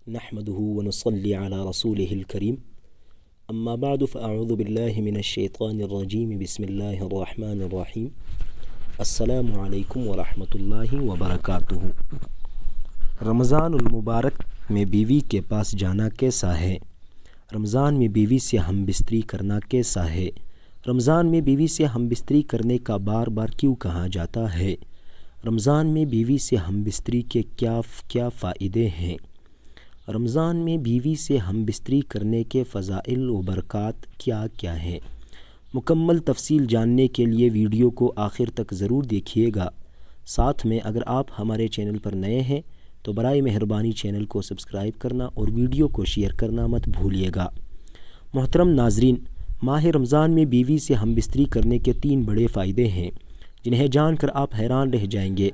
نحمده ونصلي على رسوله الكريم اما بعد فاعوذ بالله من الشیطان الرجیم بسم اللہ الرحمن الرحیم السلام علیکم ورحمۃ اللہ وبرکاتہ۔ رمضان المبارک میں بیوی کے پاس جانا کیسا ہے؟ رمضان میں بیوی سے ہم بستری کرنا کیسا ہے؟ رمضان میں بیوی سے ہم بستری کرنے کا بار بار کیوں کہا جاتا ہے؟ رمضان میں بیوی سے ہم بستری کے کیا فائدے ہیں؟ رمضان میں بیوی سے ہم بستری کرنے کے فضائل و برکات کیا کیا ہیں؟ مکمل تفصیل جاننے کے لیے ویڈیو کو آخر تک ضرور دیکھیے گا۔ ساتھ میں اگر آپ ہمارے چینل پر نئے ہیں تو برائے مہربانی چینل کو سبسکرائب کرنا اور ویڈیو کو شیئر کرنا مت بھولیے گا۔ محترم ناظرین، ماہ رمضان میں بیوی سے ہم بستری کرنے کے 3 بڑے فائدے ہیں جنہیں جان کر آپ حیران رہ جائیں گے۔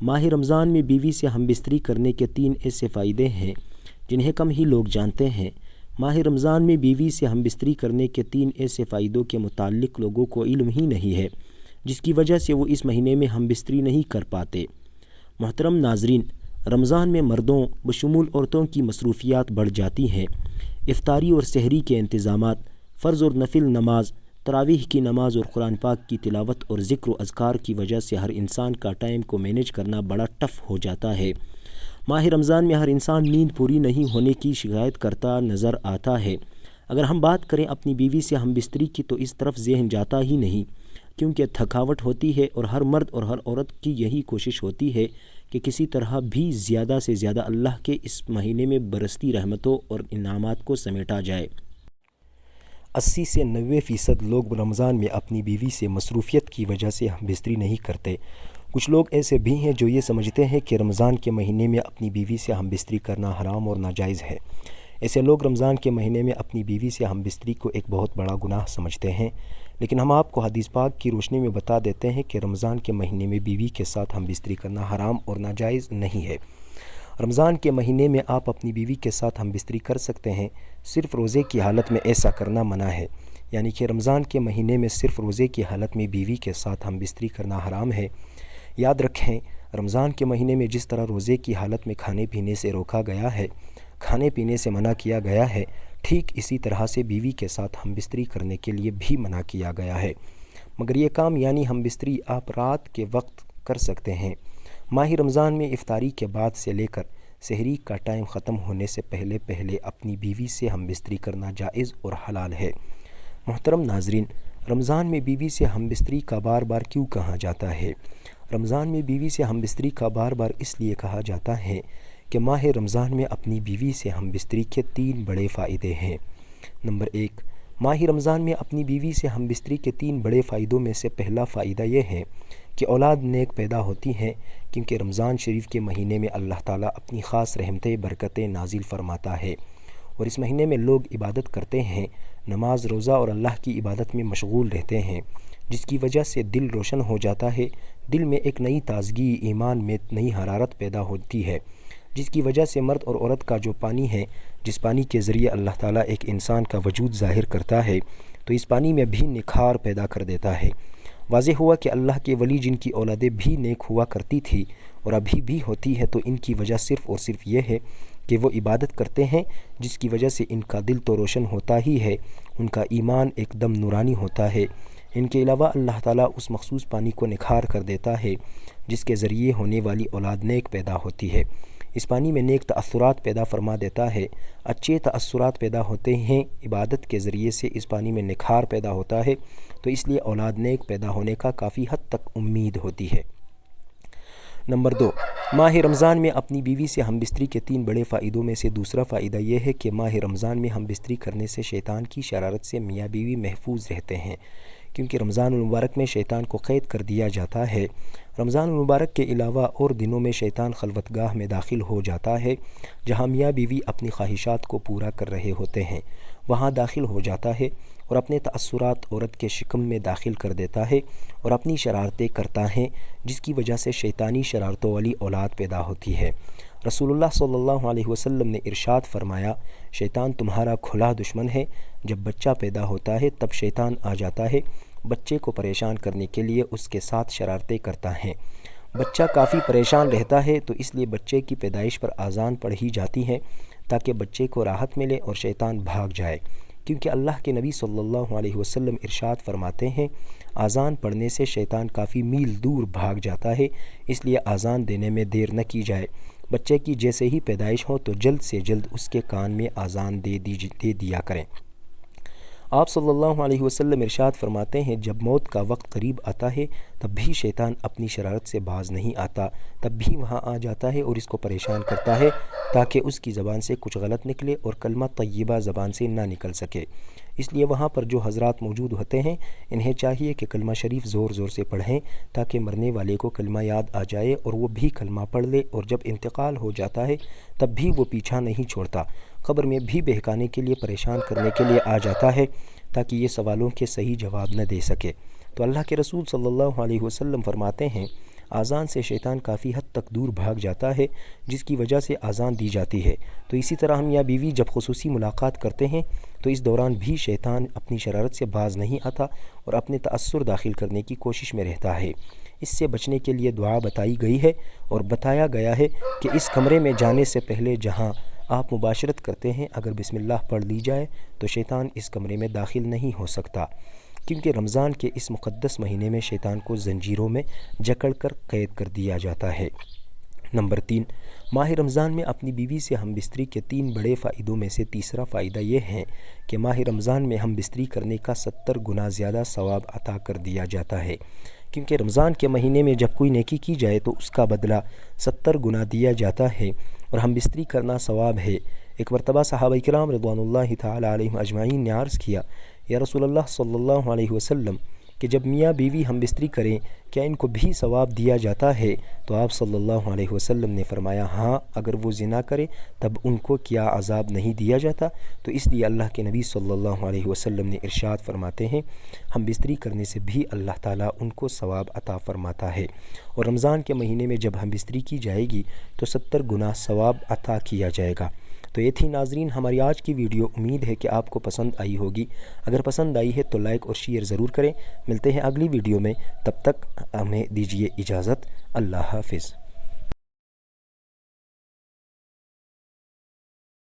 ماہ رمضان میں بیوی سے ہم بستری کرنے کے 3 ایسے فائدے ہیں جنہیں کم ہی لوگ جانتے ہیں۔ ماہ رمضان میں بیوی سے ہم بستری کرنے کے 3 ایسے فائدوں کے متعلق لوگوں کو علم ہی نہیں ہے، جس کی وجہ سے وہ اس مہینے میں ہم بستری نہیں کر پاتے۔ محترم ناظرین، رمضان میں مردوں بشمول عورتوں کی مصروفیات بڑھ جاتی ہیں۔ افطاری اور سحری کے انتظامات، فرض اور نفل نماز، تراویح کی نماز اور قرآن پاک کی تلاوت اور ذکر و اذکار کی وجہ سے ہر انسان کا ٹائم کو مینیج کرنا بڑا ٹف ہو جاتا ہے۔ ماہ رمضان میں ہر انسان نیند پوری نہیں ہونے کی شکایت کرتا نظر آتا ہے۔ اگر ہم بات کریں اپنی بیوی سے ہم بستری کی تو اس طرف ذہن جاتا ہی نہیں، کیونکہ تھکاوٹ ہوتی ہے اور ہر مرد اور ہر عورت کی یہی کوشش ہوتی ہے کہ کسی طرح بھی زیادہ سے زیادہ اللہ کے اس مہینے میں برستی رحمتوں اور انعامات کو سمیٹا جائے۔ 80 سے 90% لوگ رمضان میں اپنی بیوی سے مصروفیت کی وجہ سے ہم بستری نہیں کرتے۔ کچھ لوگ ایسے بھی ہیں جو یہ سمجھتے ہیں کہ رمضان کے مہینے میں اپنی بیوی سے ہم بستری کرنا حرام اور ناجائز ہے۔ ایسے لوگ رمضان کے مہینے میں اپنی بیوی سے ہم بستری کو ایک بہت بڑا گناہ سمجھتے ہیں، لیکن ہم آپ کو حدیث پاک کی روشنی میں بتا دیتے ہیں کہ رمضان کے مہینے میں بیوی کے ساتھ ہم بستری کرنا حرام اور ناجائز نہیں ہے۔ رمضان کے مہینے میں آپ اپنی بیوی کے ساتھ ہم بستری کر سکتے ہیں، صرف روزے کی حالت میں ایسا کرنا منع ہے۔ یعنی کہ رمضان کے مہینے میں صرف روزے کی حالت میں بیوی کے ساتھ ہم بستری کرنا حرام ہے۔ یاد رکھیں، رمضان کے مہینے میں جس طرح روزے کی حالت میں کھانے پینے سے روکا گیا ہے، کھانے پینے سے منع کیا گیا ہے، ٹھیک اسی طرح سے بیوی کے ساتھ ہم بستری کرنے کے لیے بھی منع کیا گیا ہے۔ مگر یہ کام یعنی ہم بستری آپ رات کے وقت کر سکتے ہیں۔ ماہ رمضان میں افطاری کے بعد سے لے کر سحری کا ٹائم ختم ہونے سے پہلے اپنی بیوی سے ہم بستری کرنا جائز اور حلال ہے۔ محترم ناظرین، رمضان میں بیوی سے ہم بستری کا بار بار کیوں کہا جاتا ہے؟ رمضان میں بیوی سے ہم بستری کا بار بار اس لیے کہا جاتا ہے کہ ماہ رمضان میں اپنی بیوی سے ہم بستری کے 3 بڑے فائدے ہیں۔ نمبر 1، ماہ رمضان میں اپنی بیوی سے ہم بستری کے 3 بڑے فائدوں میں سے پہلا فائدہ یہ ہے کہ اولاد نیک پیدا ہوتی ہیں، کیونکہ رمضان شریف کے مہینے میں اللہ تعالیٰ اپنی خاص رحمتیں برکتیں نازل فرماتا ہے، اور اس مہینے میں لوگ عبادت کرتے ہیں، نماز روزہ اور اللہ کی عبادت میں مشغول رہتے ہیں، جس کی وجہ سے دل روشن ہو جاتا ہے، دل میں ایک نئی تازگی، ایمان میں نئی حرارت پیدا ہوتی ہے، جس کی وجہ سے مرد اور عورت کا جو پانی ہے، جس پانی کے ذریعے اللہ تعالیٰ ایک انسان کا وجود ظاہر کرتا ہے، تو اس پانی میں بھی نکھار پیدا کر دیتا ہے۔ واضح ہوا کہ اللہ کے ولی جن کی اولادیں بھی نیک ہوا کرتی تھی اور ابھی بھی ہوتی ہے، تو ان کی وجہ صرف اور صرف یہ ہے کہ وہ عبادت کرتے ہیں، جس کی وجہ سے ان کا دل تو روشن ہوتا ہی ہے، ان کا ایمان ایک دم نورانی ہوتا ہے۔ ان کے علاوہ اللہ تعالیٰ اس مخصوص پانی کو نکھار کر دیتا ہے، جس کے ذریعے ہونے والی اولاد نیک پیدا ہوتی ہے۔ اس پانی میں نیک تأثرات پیدا فرما دیتا ہے، اچھے تأثرات پیدا ہوتے ہیں، عبادت کے ذریعے سے اس پانی میں نکھار پیدا ہوتا ہے، تو اس لیے اولاد نیک پیدا ہونے کا کافی حد تک امید ہوتی ہے۔ نمبر 2، ماہ رمضان میں اپنی بیوی سے ہم بستری کے 3 بڑے فائدوں میں سے دوسرا فائدہ یہ ہے کہ ماہ رمضان میں ہم بستری کرنے سے شیطان کی شرارت سے میاں بیوی محفوظ رہتے ہیں، کیونکہ رمضان المبارک میں شیطان کو قید کر دیا جاتا ہے۔ رمضان المبارک کے علاوہ اور دنوں میں شیطان خلوت گاہ میں داخل ہو جاتا ہے، جہاں میاں بیوی اپنی خواہشات کو پورا کر رہے ہوتے ہیں، وہاں داخل ہو جاتا ہے اور اپنے تأثرات عورت کے شکم میں داخل کر دیتا ہے اور اپنی شرارتیں کرتا ہے، جس کی وجہ سے شیطانی شرارتوں والی اولاد پیدا ہوتی ہے۔ رسول اللہ صلی اللہ علیہ وسلم نے ارشاد فرمایا، شیطان تمہارا کھلا دشمن ہے، جب بچہ پیدا ہوتا ہے تب شیطان آ جاتا ہے، بچے کو پریشان کرنے کے لیے اس کے ساتھ شرارتیں کرتا ہے۔ بچہ کافی پریشان رہتا ہے، تو اس لیے بچے کی پیدائش پر آذان پڑھی جاتی ہے تاکہ بچے کو راحت ملے اور شیطان بھاگ جائے، کیونکہ اللہ کے نبی صلی اللہ علیہ وسلم ارشاد فرماتے ہیں اذان پڑھنے سے شیطان کافی میل دور بھاگ جاتا ہے، اس لیے اذان دینے میں دیر نہ کی جائے۔ بچے کی جیسے ہی پیدائش ہو تو جلد سے جلد اس کے کان میں اذان دے دیا کریں۔ آپ صلی اللہ علیہ وسلم ارشاد فرماتے ہیں جب موت کا وقت قریب آتا ہے تب بھی شیطان اپنی شرارت سے باز نہیں آتا، تب بھی وہاں آ جاتا ہے اور اس کو پریشان کرتا ہے تاکہ اس کی زبان سے کچھ غلط نکلے اور کلمہ طیبہ زبان سے نہ نکل سکے۔ اس لیے وہاں پر جو حضرات موجود ہوتے ہیں انہیں چاہیے کہ کلمہ شریف زور زور سے پڑھیں تاکہ مرنے والے کو کلمہ یاد آ جائے اور وہ بھی کلمہ پڑھ لے، اور جب انتقال ہو جاتا ہے تب بھی وہ پیچھا نہیں چھوڑتا، قبر میں بھی بہکانے کے لیے پریشان کرنے کے لیے آ جاتا ہے تاکہ یہ سوالوں کے صحیح جواب نہ دے سکے۔ تو اللہ کے رسول صلی اللہ علیہ وسلم فرماتے ہیں اذان سے شیطان کافی حد تک دور بھاگ جاتا ہے، جس کی وجہ سے اذان دی جاتی ہے۔ تو اسی طرح ہم یا بیوی جب خصوصی ملاقات کرتے ہیں تو اس دوران بھی شیطان اپنی شرارت سے باز نہیں آتا اور اپنے تأثر داخل کرنے کی کوشش میں رہتا ہے۔ اس سے بچنے کے لیے دعا بتائی گئی ہے اور بتایا گیا ہے کہ اس کمرے میں جانے سے پہلے جہاں آپ مباشرت کرتے ہیں اگر بسم اللہ پڑھ لی جائے تو شیطان اس کمرے میں داخل نہیں ہو سکتا، کیونکہ رمضان کے اس مقدس مہینے میں شیطان کو زنجیروں میں جکڑ کر قید کر دیا جاتا ہے۔ نمبر 3، ماہ رمضان میں اپنی بیوی سے ہم بستری کے 3 بڑے فائدوں میں سے تیسرا فائدہ یہ ہے کہ ماہ رمضان میں ہم بستری کرنے کا 70 گنا زیادہ ثواب عطا کر دیا جاتا ہے، کیونکہ رمضان کے مہینے میں جب کوئی نیکی کی جائے تو اس کا بدلہ 70 گنا دیا جاتا ہے اور ہم بستری کرنا ثواب ہے۔ ایک مرتبہ صحابہ کرام رضوان اللہ تعالی علیہم اجمعین نے عرض کیا یا رسول اللہ صلی اللہ علیہ وسلم کہ جب میاں بیوی ہم بستری کریں کیا ان کو بھی ثواب دیا جاتا ہے؟ تو آپ صلی اللہ علیہ وسلم نے فرمایا ہاں، اگر وہ زنا کرے تب ان کو کیا عذاب نہیں دیا جاتا؟ تو اس لیے اللہ کے نبی صلی اللہ علیہ وسلم نے ارشاد فرماتے ہیں ہم بستری کرنے سے بھی اللہ تعالیٰ ان کو ثواب عطا فرماتا ہے، اور رمضان کے مہینے میں جب ہم بستری کی جائے گی تو 70 گنا ثواب عطا کیا جائے گا۔ تو یہ تھی ناظرین ہماری آج کی ویڈیو، امید ہے کہ آپ کو پسند آئی ہوگی۔ اگر پسند آئی ہے تو لائک اور شیئر ضرور کریں۔ ملتے ہیں اگلی ویڈیو میں، تب تک ہمیں دیجیے اجازت، اللہ حافظ۔